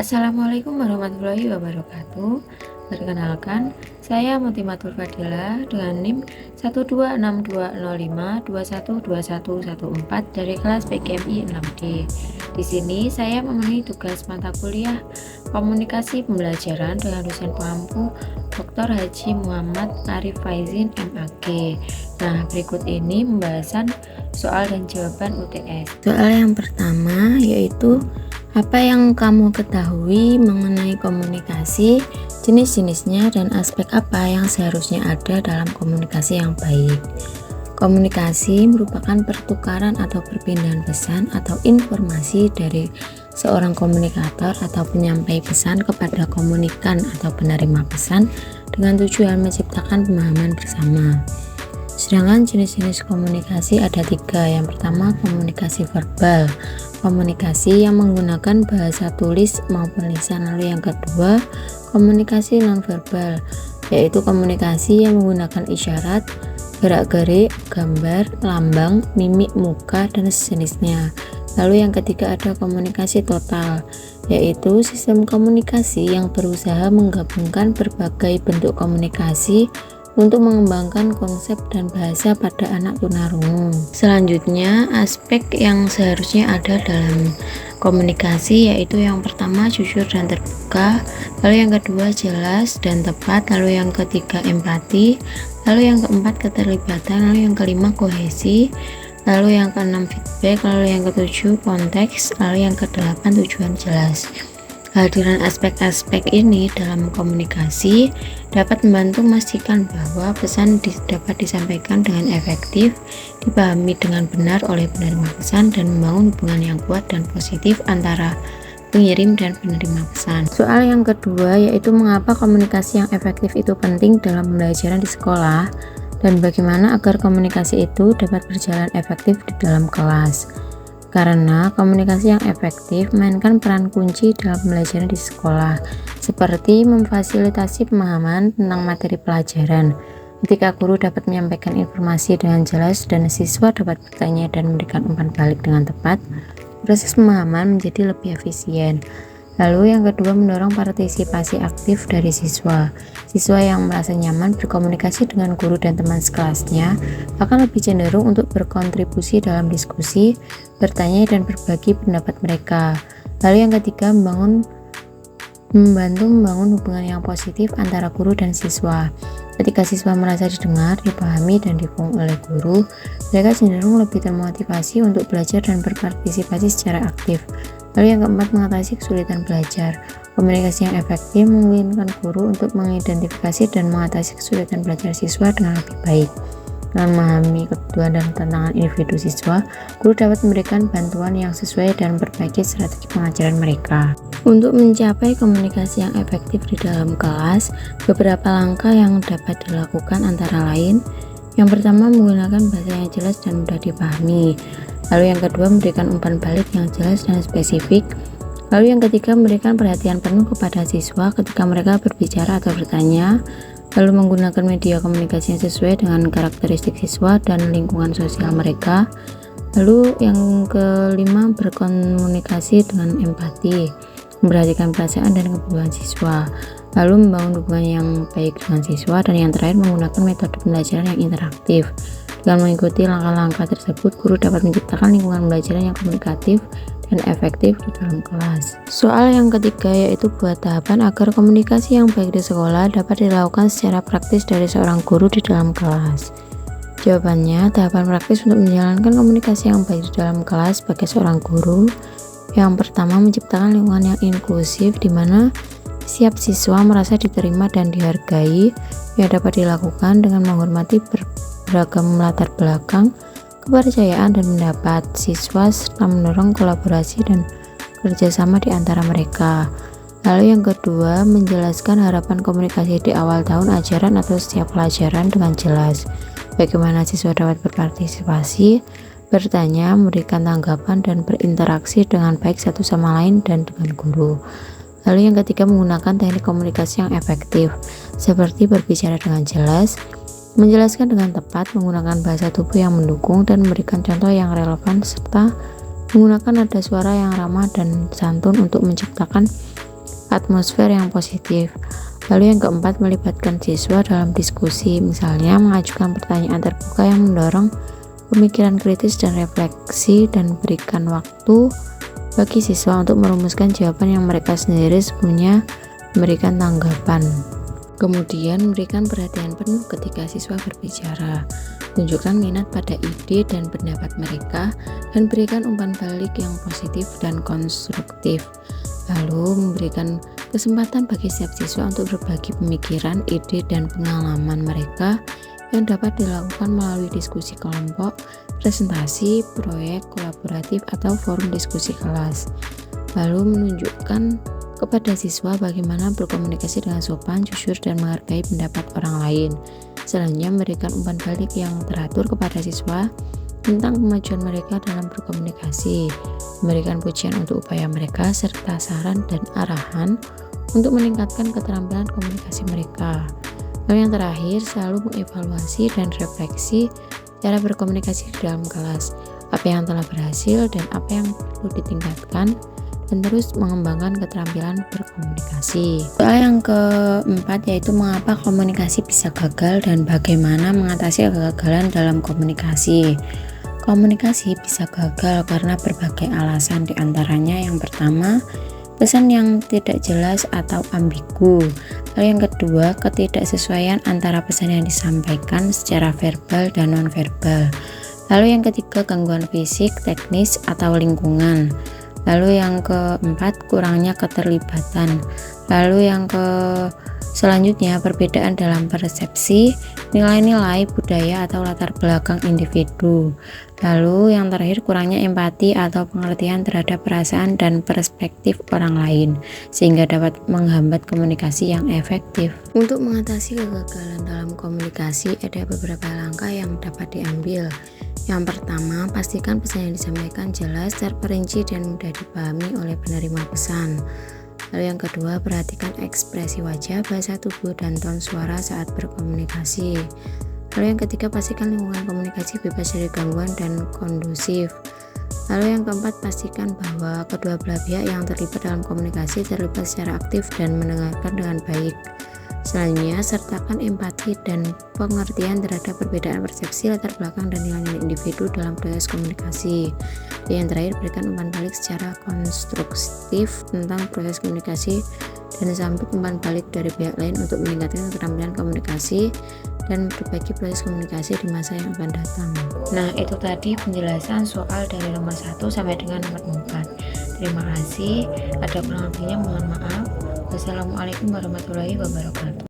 Assalamualaikum warahmatullahi wabarakatuh. Perkenalkan, saya Motimatul Fadila dengan NIM 1262052121114 dari kelas PGMI 6D. Di sini saya memenuhi tugas mata kuliah Komunikasi Pembelajaran dengan dosen pengampu Dr. Haji Muhammad Arif Faizin MAG. Nah, berikut ini pembahasan soal dan jawaban UTS. Soal yang pertama yaitu apa yang kamu ketahui mengenai komunikasi, jenis-jenisnya, dan aspek apa yang seharusnya ada dalam komunikasi yang baik? Komunikasi merupakan pertukaran atau perpindahan pesan atau informasi dari seorang komunikator atau penyampai pesan kepada komunikan atau penerima pesan dengan tujuan menciptakan pemahaman bersama. Sedangkan jenis-jenis komunikasi ada 3. Yang pertama, komunikasi verbal, komunikasi yang menggunakan bahasa tulis maupun lisan. Lalu yang kedua, komunikasi nonverbal, yaitu komunikasi yang menggunakan isyarat, gerak-gerik, gambar, lambang, mimik muka, dan sejenisnya. Lalu yang ketiga ada komunikasi total, yaitu sistem komunikasi yang berusaha menggabungkan berbagai bentuk komunikasi untuk mengembangkan konsep dan bahasa pada anak tunarungu. Selanjutnya, aspek yang seharusnya ada dalam komunikasi yaitu yang pertama jujur dan terbuka, lalu yang kedua jelas dan tepat, lalu yang ketiga empati, lalu yang keempat keterlibatan, lalu yang kelima kohesi, lalu yang keenam feedback, lalu yang ketujuh konteks, lalu yang kedelapan tujuan jelas. Kehadiran aspek-aspek ini dalam komunikasi dapat membantu memastikan bahwa pesan dapat disampaikan dengan efektif, dipahami dengan benar oleh penerima pesan, dan membangun hubungan yang kuat dan positif antara pengirim dan penerima pesan. Soal yang kedua yaitu mengapa komunikasi yang efektif itu penting dalam pembelajaran di sekolah dan bagaimana agar komunikasi itu dapat berjalan efektif di dalam kelas. Karena komunikasi yang efektif memainkan peran kunci dalam pembelajaran di sekolah, seperti memfasilitasi pemahaman tentang materi pelajaran. Ketika guru dapat menyampaikan informasi dengan jelas dan siswa dapat bertanya dan memberikan umpan balik dengan tepat, proses pemahaman menjadi lebih efisien. Lalu yang kedua, mendorong partisipasi aktif dari siswa. Siswa yang merasa nyaman berkomunikasi dengan guru dan teman sekelasnya akan lebih cenderung untuk berkontribusi dalam diskusi, bertanya, dan berbagi pendapat mereka. Lalu yang ketiga, membantu membangun hubungan yang positif antara guru dan siswa. Ketika siswa merasa didengar, dipahami, dan didukung oleh guru, mereka cenderung lebih termotivasi untuk belajar dan berpartisipasi secara aktif. Lalu yang keempat, mengatasi kesulitan belajar. Komunikasi yang efektif memungkinkan guru untuk mengidentifikasi dan mengatasi kesulitan belajar siswa dengan lebih baik. Dengan memahami kebutuhan dan tantangan individu siswa, guru dapat memberikan bantuan yang sesuai dan memperbaiki strategi pengajaran mereka. Untuk mencapai komunikasi yang efektif di dalam kelas, beberapa langkah yang dapat dilakukan antara lain: yang pertama, menggunakan bahasa yang jelas dan mudah dipahami. Lalu yang kedua, memberikan umpan balik yang jelas dan spesifik. Lalu yang ketiga, memberikan perhatian penuh kepada siswa ketika mereka berbicara atau bertanya. Lalu menggunakan media komunikasi yang sesuai dengan karakteristik siswa dan lingkungan sosial mereka. Lalu yang kelima, berkomunikasi dengan empati, memperhatikan perasaan dan kebutuhan siswa. Lalu membangun hubungan yang baik dengan siswa. Dan yang terakhir, menggunakan metode pembelajaran yang interaktif. Dengan mengikuti langkah-langkah tersebut, guru dapat menciptakan lingkungan pembelajaran yang komunikatif dan efektif di dalam kelas. Soal yang ketiga yaitu buat tahapan agar komunikasi yang baik di sekolah dapat dilakukan secara praktis dari seorang guru di dalam kelas. Jawabannya, tahapan praktis untuk menjalankan komunikasi yang baik di dalam kelas sebagai seorang guru. Yang pertama, menciptakan lingkungan yang inklusif di mana setiap siswa merasa diterima dan dihargai, yang dapat dilakukan dengan menghormati beragam latar belakang, kepercayaan, dan pendapat siswa serta mendorong kolaborasi dan kerjasama di antara mereka. Lalu yang kedua, menjelaskan harapan komunikasi di awal tahun ajaran atau setiap pelajaran dengan jelas. Bagaimana siswa dapat berpartisipasi, bertanya, memberikan tanggapan, dan berinteraksi dengan baik satu sama lain dan dengan guru. Lalu yang ketiga, menggunakan teknik komunikasi yang efektif, seperti berbicara dengan jelas, menjelaskan dengan tepat, menggunakan bahasa tubuh yang mendukung, dan memberikan contoh yang relevan, serta menggunakan nada suara yang ramah dan santun untuk menciptakan atmosfer yang positif. Lalu yang keempat, melibatkan siswa dalam diskusi, misalnya mengajukan pertanyaan terbuka yang mendorong pemikiran kritis dan refleksi, dan berikan waktu bagi siswa untuk merumuskan jawaban yang mereka sendiri sebelumnya memberikan tanggapan. Kemudian berikan perhatian penuh ketika siswa berbicara. Tunjukkan minat pada ide dan pendapat mereka dan berikan umpan balik yang positif dan konstruktif. Lalu memberikan kesempatan bagi setiap siswa untuk berbagi pemikiran, ide, dan pengalaman mereka yang dapat dilakukan melalui diskusi kelompok, presentasi, proyek kolaboratif, atau forum diskusi kelas. Lalu menunjukkan kepada siswa bagaimana berkomunikasi dengan sopan, jujur, dan menghargai pendapat orang lain. Selanjutnya, memberikan umpan balik yang teratur kepada siswa tentang kemajuan mereka dalam berkomunikasi, memberikan pujian untuk upaya mereka, serta saran dan arahan untuk meningkatkan keterampilan komunikasi mereka. Lalu yang terakhir, selalu mengevaluasi dan refleksi cara berkomunikasi di dalam kelas, apa yang telah berhasil dan apa yang perlu ditingkatkan, dan terus mengembangkan keterampilan berkomunikasi. Soal yang keempat yaitu mengapa komunikasi bisa gagal dan bagaimana mengatasi kegagalan dalam komunikasi. Komunikasi bisa gagal karena berbagai alasan, diantaranya yang pertama, pesan yang tidak jelas atau ambigu. Lalu yang kedua, ketidaksesuaian antara pesan yang disampaikan secara verbal dan nonverbal. Lalu yang ketiga, gangguan fisik, teknis, atau lingkungan. Lalu yang keempat, kurangnya keterlibatan. Lalu yang selanjutnya, perbedaan dalam persepsi, nilai-nilai, budaya, atau latar belakang individu. Lalu yang terakhir, kurangnya empati atau pengertian terhadap perasaan dan perspektif orang lain, sehingga dapat menghambat komunikasi yang efektif. Untuk mengatasi kegagalan dalam komunikasi, ada beberapa langkah yang dapat diambil. Yang pertama, pastikan pesan yang disampaikan jelas, terperinci, dan mudah dipahami oleh penerima pesan. Lalu yang kedua, perhatikan ekspresi wajah, bahasa tubuh, dan ton suara saat berkomunikasi. Lalu yang ketiga, pastikan lingkungan komunikasi bebas dari gangguan dan kondusif. Lalu yang keempat, pastikan bahwa kedua belah pihak yang terlibat dalam komunikasi terlibat secara aktif dan mendengarkan dengan baik. Selanjutnya, sertakan empati dan pengertian terhadap perbedaan persepsi, latar belakang, dan nilai-nilai individu dalam proses komunikasi. Dan yang terakhir, berikan umpan balik secara konstruktif tentang proses komunikasi dan sambut umpan balik dari pihak lain untuk meningkatkan keterampilan komunikasi dan berbagi proses komunikasi di masa yang akan datang. Nah, itu tadi penjelasan soal dari nomor 1 sampai dengan nomor 4. Terima kasih. Ada kurang lebihnya mohon maaf. Wassalamualaikum warahmatullahi wabarakatuh.